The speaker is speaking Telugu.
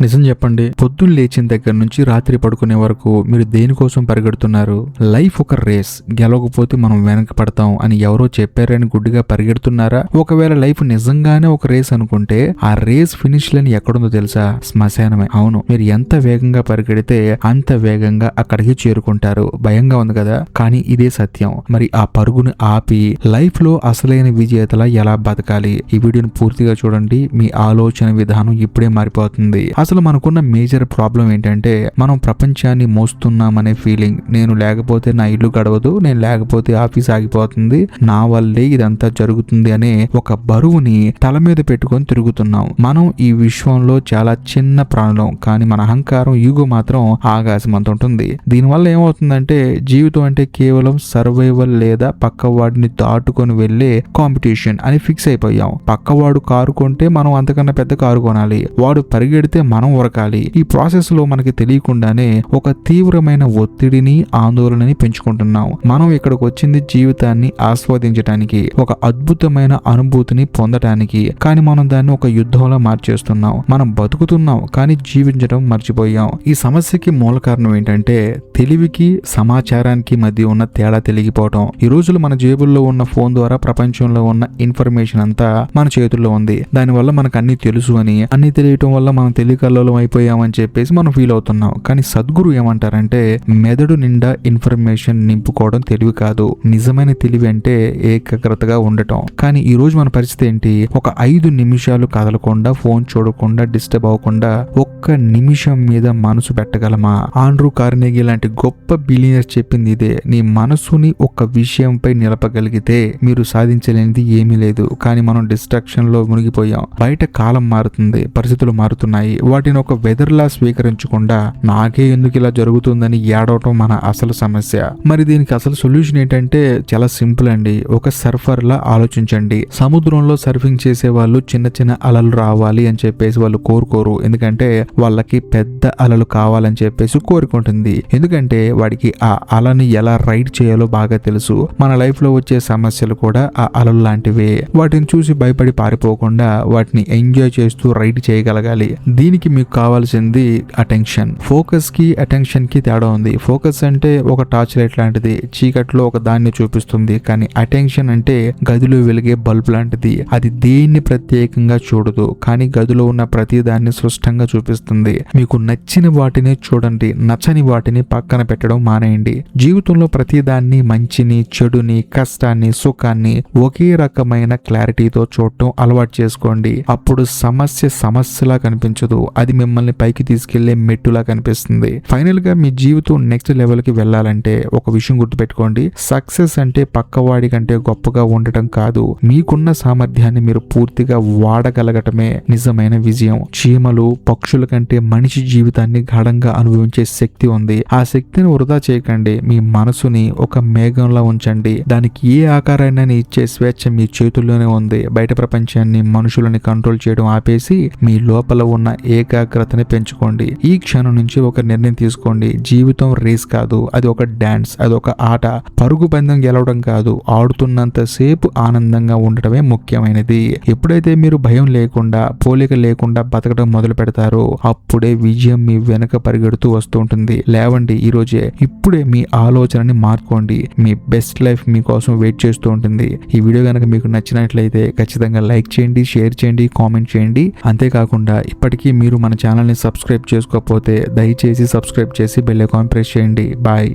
నిజం చెప్పండి, పొద్దున్న లేచిన దగ్గర నుంచి రాత్రి పడుకునే వరకు మీరు దేనికోసం పరిగెడుతున్నారు? లైఫ్ ఒక రేస్, గెలవకపోతే మనం వెనక పడతాం అని ఎవరో చెప్పారని గుడ్డిగా పరిగెడుతున్నారా? ఒకవేళ లైఫ్ నిజంగానే ఒక రేస్ అనుకుంటే ఆ రేస్ ఫినిష్ లైన్ ఎక్కడుందో తెలుసా? శ్మశానమే. అవును, మీరు ఎంత వేగంగా పరిగెడితే అంత వేగంగా అక్కడికి చేరుకుంటారు. భయంగా ఉంది కదా, కానీ ఇదే సత్యం. మరి ఆ పరుగును ఆపి లైఫ్ లో అసలైన విజేతలా ఎలా బతకాలి? ఈ వీడియోని పూర్తిగా చూడండి. మీ ఆలోచన విధానం ఇప్పుడే మారిపోతుంది. అసలు మనకున్న మేజర్ ప్రాబ్లం ఏంటంటే మనం ప్రపంచాన్ని మోస్తున్నామనే ఫీలింగ్. నేను లేకపోతే నా ఇల్లు గడవదు, నేను లేకపోతే ఆఫీస్ ఆగిపోతుంది, నా వల్లే ఇదంతా జరుగుతుంది అనే ఒక బరువుని తల మీద పెట్టుకొని తిరుగుతున్నాం. మనం ఈ విశ్వంలో చాలా చిన్న ప్రాణులం, కానీ మన అహంకారం ఈగో మాత్రం ఆకాశం అంత ఉంటుంది. దీనివల్ల ఏమవుతుందంటే జీవితం అంటే కేవలం సర్వైవల్ లేదా పక్కవాడిని దాటుకొని వెళ్లే కాంపిటీషన్ అని ఫిక్స్ అయిపోయాం. పక్కవాడు కారు కొంటే మనం అంతకన్నా పెద్ద కారు కొనాలి, వాడు పరిగెడితే మనం ఉరకాలి. ఈ ప్రాసెస్ లో మనకి తెలియకుండానే ఒక తీవ్రమైన ఒత్తిడిని, ఆందోళనని పెంచుకుంటున్నాం. మనం ఇక్కడికి వచ్చింది జీవితాన్ని ఆస్వాదించడానికి, ఒక అద్భుతమైన అనుభూతిని పొందటానికి. కానీ మనం దాన్ని ఒక యుద్ధంలో మార్చేస్తున్నాం. మనం బతుకుతున్నాం కానీ జీవించడం మర్చిపోయాం. ఈ సమస్యకి మూల కారణం ఏంటంటే తెలివికి, సమాచారానికి మధ్య ఉన్న తేడా తెలియకపోవటం. ఈ రోజులు మన జేబుల్లో ఉన్న ఫోన్ ద్వారా ప్రపంచంలో ఉన్న ఇన్ఫర్మేషన్ అంతా మన చేతుల్లో ఉంది. దానివల్ల మనకు అన్ని తెలుసు అని, అన్ని తెలియటం వల్ల మనం తెలియకల్లోలం అయిపోయామని చెప్పేసి మనం ఫీల్ అవుతున్నాం. కానీ సద్గురు ఏమంటారంటే మెదడు నిండా ఇన్ఫర్మేషన్ నింపుకోవడం తెలివి కాదు, నిజమైన తెలివి అంటే ఏకాగ్రతగా ఉండటం. కానీ ఈ రోజు మన పరిస్థితి ఏంటి? ఒక 5 నిమిషాలు కదలకుండా, ఫోన్ చూడకుండా, డిస్టర్బ్ అవ్వకుండా ఒక్క నిమిషం మీద మనసు పెట్టగలమా? ఆండ్రూ కార్నెగీ లాంటి గొప్ప బిలియనర్ చెప్పింది ఇదే. నీ మనసుని ఒక విషయంపై నిలపగలిగితే మీరు సాధించలేనిది ఏమీ లేదు. కానీ మనం డిస్ట్రాక్షన్ లో మునిగిపోయాం. బయట కాలం మారుతుంది, పరిస్థితులు మారుతున్నాయి, వాటిని ఒక వెదర్లా స్వీకరించకుండా నాకే ఎందుకు ఇలా జరుగుతుందని ఏడవటం మన అసలు సమస్య. మరి దీనికి అసలు సొల్యూషన్ ఏంటంటే చాలా సింపుల్ అండి. ఒక సర్ఫర్ లా ఆలోచించండి. సముద్రంలో సర్ఫింగ్ చేసే వాళ్ళు చిన్న చిన్న అలలు రావాలి అని చెప్పేసి వాళ్ళు కోరుకోరు, ఎందుకంటే వాళ్ళకి పెద్ద అలలు కావాలని చెప్పేసి కోరుకుంటుంది. ఎందుకంటే వాడికి ఆ అలని ఎలా రైడ్ చేయాలో బాగా తెలుసు. మన లైఫ్ లో వచ్చే సమస్యలు కూడా ఆ అలలు లాంటివే. వాటిని చూసి భయపడి పారిపోకుండా వాటిని ఎంజాయ్ చేస్తూ రైడ్ చేయగలగాలి. దీనికి మీకు కావాల్సింది అటెన్షన్. ఫోకస్ కి అటెన్షన్ కి తేడా ఉంది. ఫోకస్ అంటే ఒక టార్చ్ లైట్ లాంటిది, చీకట్లో ఒక దాన్ని చూపిస్తుంది. కానీ అటెన్షన్ అంటే గదిలో వెలిగే బల్బ్ లాంటిది. అది దేన్ని ప్రత్యేకంగా చూడదు, కానీ గదిలో ఉన్న ప్రతి దాన్ని స్పష్టంగా చూపిస్తుంది. మీకు నచ్చిన వాటిని చూడండి, నచ్చని వాటిని పక్కన పెట్టడం మానేయండి. జీవితంలో ప్రతి దాన్ని, మంచిని, చెడుని, కష్టాన్ని, సుఖాన్ని ఒకే రకమైన క్లారిటీతో చూడటం అలవాటు చేసుకోండి. అప్పుడు సమస్యలా కనిపించదు, అది మిమ్మల్ని పైకి తీసుకెళ్లే మెట్టులా కనిపిస్తుంది. ఫైనల్ గా మీ జీవితం నెక్స్ట్ లెవెల్ కి వెళ్ళాలంటే ఒక విషయం గుర్తుపెట్టుకోండి. సక్సెస్ అంటే పక్కవాడి కంటే గొప్పగా ఉండటం కాదు, మీకున్న సామర్థ్యాన్ని మీరు పూర్తిగా వాడగలగటమే నిజమైన విజయం. చీమలు, పక్షుల కంటే మనిషి జీవితాన్ని గాఢంగా అనుభవించే శక్తి ఉంది. ఆ శక్తిని వృధా చేయకండి. మీ మనసుని ఒక మేఘంలా ఉంచండి. దానికి ఏ ఆకారాన్ని ఇచ్చే స్వేచ్ఛ మీ చేతుల్లోనే ఉంది. బయట ప్రపంచాన్ని, మనుషులని కంట్రోల్ చేయడం ఆపేసి మీ లోపల ఉన్న ఏకాగ్రతని పెంచుకోండి. ఈ క్షణం నుంచి ఒక నిర్ణయం తీసుకోండి. జీవితం రేస్ కాదు, అది ఒక డాన్స్, అది ఒక ఆట. పరుగు పందెం గెలవడం కాదు, ఆడుతున్నంత సేపు ఆనందంగా ఉండటమే ముఖ్యమైనది. ఎప్పుడైతే మీరు భయం లేకుండా, పోలిక లేకుండా బతకడం మొదలు పెడతారో అప్పుడే విజయం మీ వెనక పరిగెడుతూ వస్తూ ఉంటుంది. లేవండి ఈ రోజే, ఇప్పుడే మీ ఆలోచనని మార్చుకోండి. మీ బెస్ట్ లైఫ్ మీకోసం వెయిట్ చేస్తూ ఉంటుంది. ఈ వీడియో కనుక మీకు నచ్చినట్లయితే ఖచ్చితంగా లైక్ చేయండి, షేర్ చేయండి, కామెంట్ చేయండి. అంతేకాకుండా ఇప్పటికీ మీరు మన ఛానల్ని సబ్స్క్రైబ్ చేసుకోకపోతే దయచేసి సబ్స్క్రైబ్ చేసి బెల్ ఐకాన్ ప్రెస్ చేయండి. బాయ్.